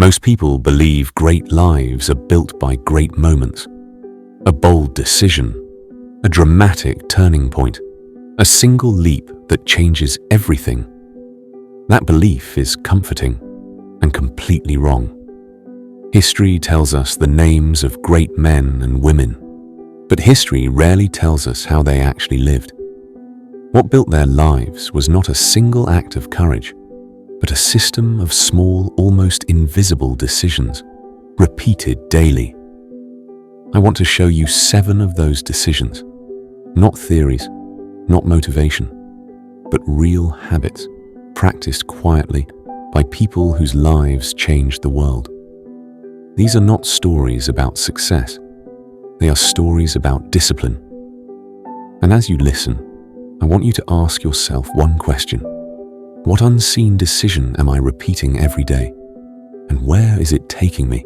Most people believe great lives are built by great moments, a bold decision, a dramatic turning point, a single leap that changes everything. That belief is comforting and completely wrong. History tells us the names of great men and women, but history rarely tells us how they actually lived. What built their lives was not a single act of courage, but a system of small, almost invisible decisions, repeated daily. I want to show you 7 of those decisions, not theories, not motivation, but real habits practiced quietly by people whose lives changed the world. These are not stories about success. They are stories about discipline. And as you listen, I want you to ask yourself one question. What unseen decision am I repeating every day? And where is it taking me?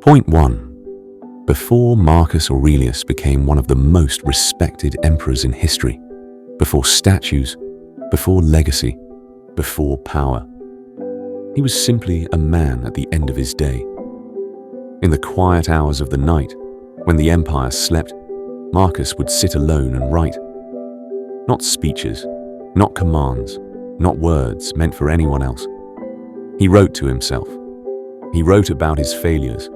Point 1. Before Marcus Aurelius became one of the most respected emperors in history, before statues, before legacy, before power, he was simply a man at the end of his day. In the quiet hours of the night, when the empire slept, Marcus would sit alone and write. Not speeches, not commands, not words meant for anyone else. He wrote to himself. He wrote about his failures,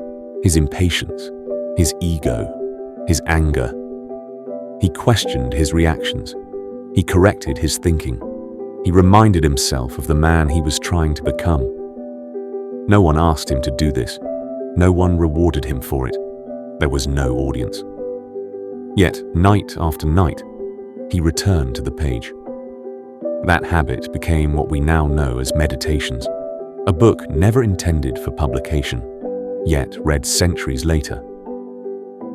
his impatience, his ego, his anger. He questioned his reactions. He corrected his thinking. He reminded himself of the man he was trying to become. No one asked him to do this. No one rewarded him for it. There was no audience. Yet, night after night, he returned to the page. That habit became what we now know as Meditations, a book never intended for publication, yet read centuries later.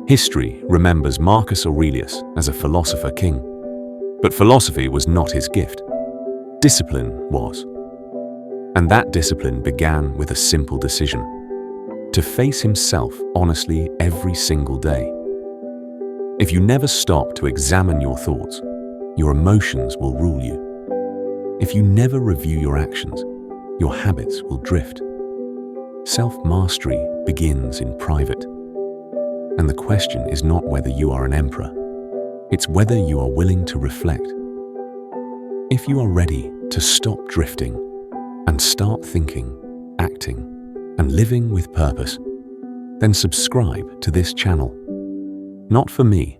History remembers Marcus Aurelius as a philosopher king, but philosophy was not his gift. Discipline was. And that discipline began with a simple decision: to face himself honestly every single day. If you never stop to examine your thoughts, your emotions will rule you. If you never review your actions, your habits will drift. Self-mastery begins in private. And the question is not whether you are an emperor. It's whether you are willing to reflect. If you are ready to stop drifting and start thinking, acting, and living with purpose, then subscribe to this channel. Not for me,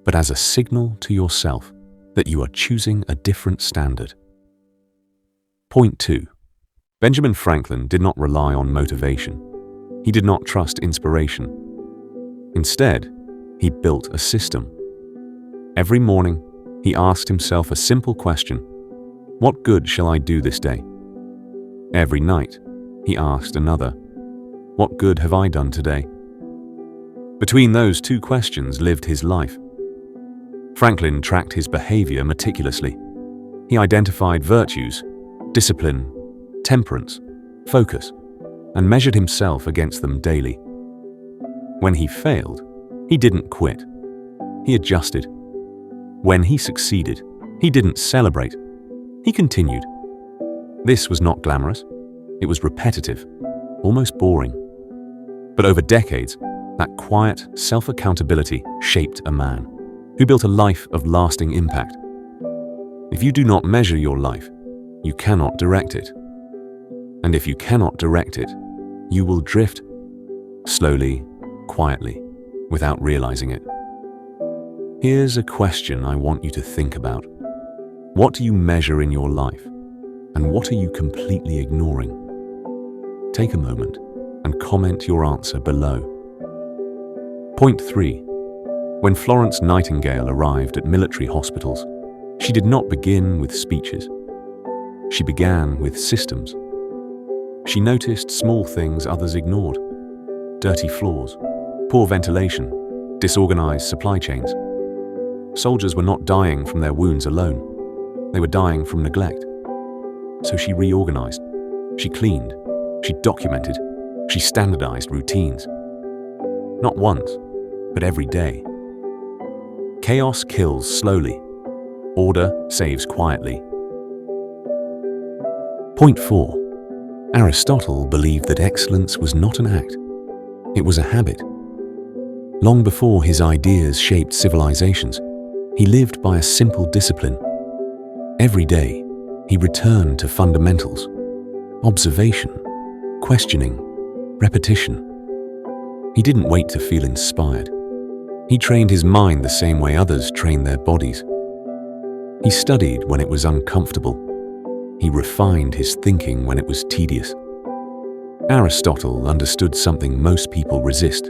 but as a signal to yourself that you are choosing a different standard. Point 2. Benjamin Franklin did not rely on motivation. He did not trust inspiration. Instead, he built a system. Every morning, he asked himself a simple question: what good shall I do this day? Every night, he asked another: what good have I done today? Between those 2 questions lived his life. Franklin tracked his behavior meticulously. He identified virtues, discipline, temperance, focus, and measured himself against them daily. When he failed, he didn't quit. He adjusted. When he succeeded, he didn't celebrate. He continued. This was not glamorous. It was repetitive, almost boring. But over decades, that quiet self-accountability shaped a man who built a life of lasting impact. If you do not measure your life, you cannot direct it. And if you cannot direct it, you will drift slowly, quietly, without realizing it. Here's a question I want you to think about. What do you measure in your life? And what are you completely ignoring? Take a moment and comment your answer below. Point 3. When Florence Nightingale arrived at military hospitals, she did not begin with speeches. She began with systems. She noticed small things others ignored: dirty floors, poor ventilation, disorganized supply chains. Soldiers were not dying from their wounds alone. They were dying from neglect. So she reorganized. She cleaned. She documented. She standardized routines. Not once, but every day. Chaos kills slowly. Order saves quietly. Point 4. Aristotle believed that excellence was not an act, it was a habit. Long before his ideas shaped civilizations, he lived by a simple discipline. Every day, he returned to fundamentals: observation, questioning, repetition. He didn't wait to feel inspired. He trained his mind the same way others train their bodies. He studied when it was uncomfortable. He refined his thinking when it was tedious. Aristotle understood something most people resist.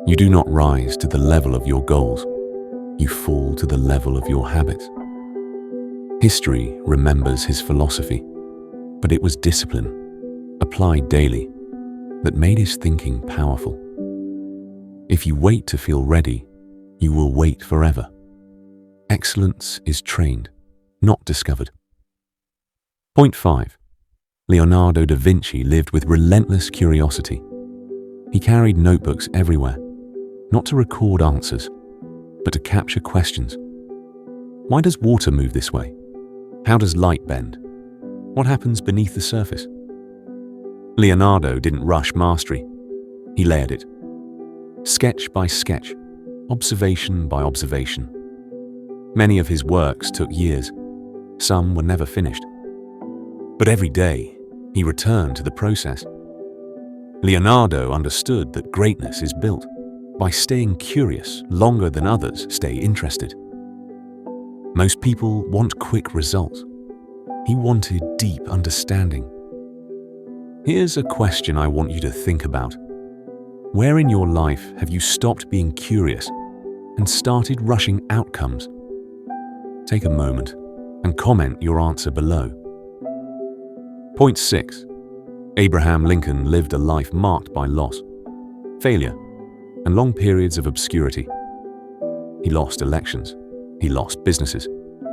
You do not rise to the level of your goals. You fall to the level of your habits. History remembers his philosophy, but it was discipline, applied daily, that made his thinking powerful. If you wait to feel ready, you will wait forever. Excellence is trained, not discovered. Point 5. Leonardo da Vinci lived with relentless curiosity. He carried notebooks everywhere, not to record answers, but to capture questions. Why does water move this way? How does light bend? What happens beneath the surface? Leonardo didn't rush mastery. He layered it. Sketch by sketch, observation by observation. Many of his works took years. Some were never finished. But every day, he returned to the process. Leonardo understood that greatness is built by staying curious longer than others stay interested. Most people want quick results. He wanted deep understanding. Here's a question I want you to think about. Where in your life have you stopped being curious and started rushing outcomes? Take a moment and comment your answer below. Point 6. Abraham Lincoln lived a life marked by loss, failure, and long periods of obscurity. He lost elections, he lost businesses,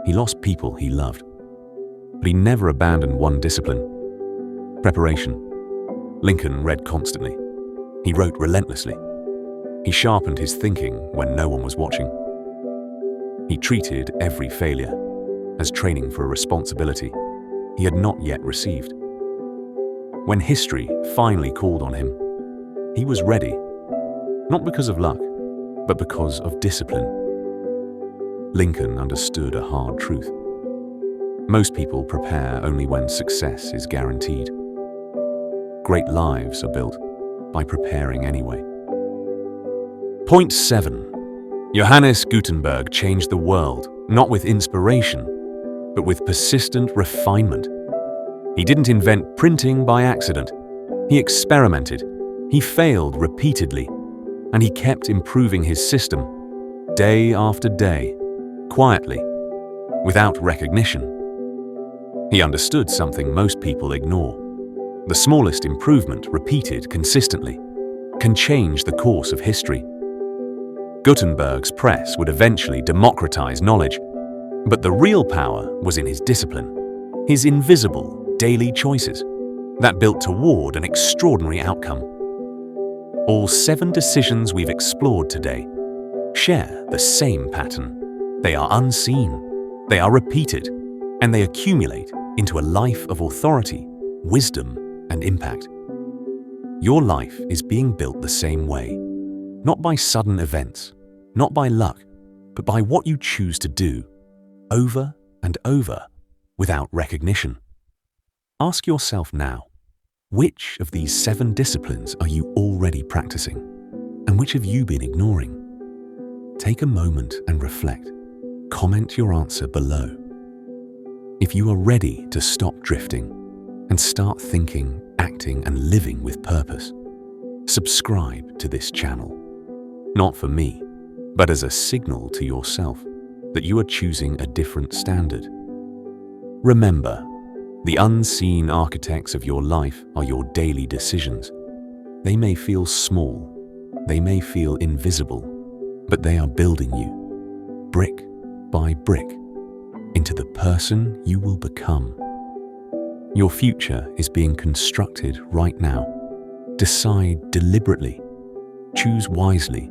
he lost people he loved. But he never abandoned one discipline: preparation. Lincoln read constantly. He wrote relentlessly. He sharpened his thinking when no one was watching. He treated every failure as training for a responsibility he had not yet received. When history finally called on him, he was ready, not because of luck, but because of discipline. Lincoln understood a hard truth. Most people prepare only when success is guaranteed. Great lives are built by preparing anyway. Point 7. Johannes Gutenberg changed the world, not with inspiration, but with persistent refinement. He didn't invent printing by accident. He experimented. He failed repeatedly. And he kept improving his system, day after day, quietly, without recognition. He understood something most people ignore. The smallest improvement, repeated consistently, can change the course of history. Gutenberg's press would eventually democratize knowledge, but the real power was in his discipline, his invisible daily choices that built toward an extraordinary outcome. All 7 decisions we've explored today share the same pattern. They are unseen, they are repeated, and they accumulate into a life of authority, wisdom, and impact. Your life is being built the same way, not by sudden events, not by luck, but by what you choose to do, over and over, without recognition. Ask yourself now, which of these 7 disciplines are you already practicing, and which have you been ignoring? Take a moment and reflect. Comment your answer below. If you are ready to stop drifting and start thinking, acting, and living with purpose, subscribe to this channel. Not for me, but as a signal to yourself that you are choosing a different standard. Remember, the unseen architects of your life are your daily decisions. They may feel small, they may feel invisible, but they are building you, brick by brick, into the person you will become. Your future is being constructed right now. Decide deliberately, choose wisely,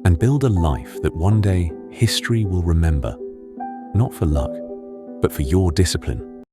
and build a life that one day history will remember, not for luck, but for your discipline.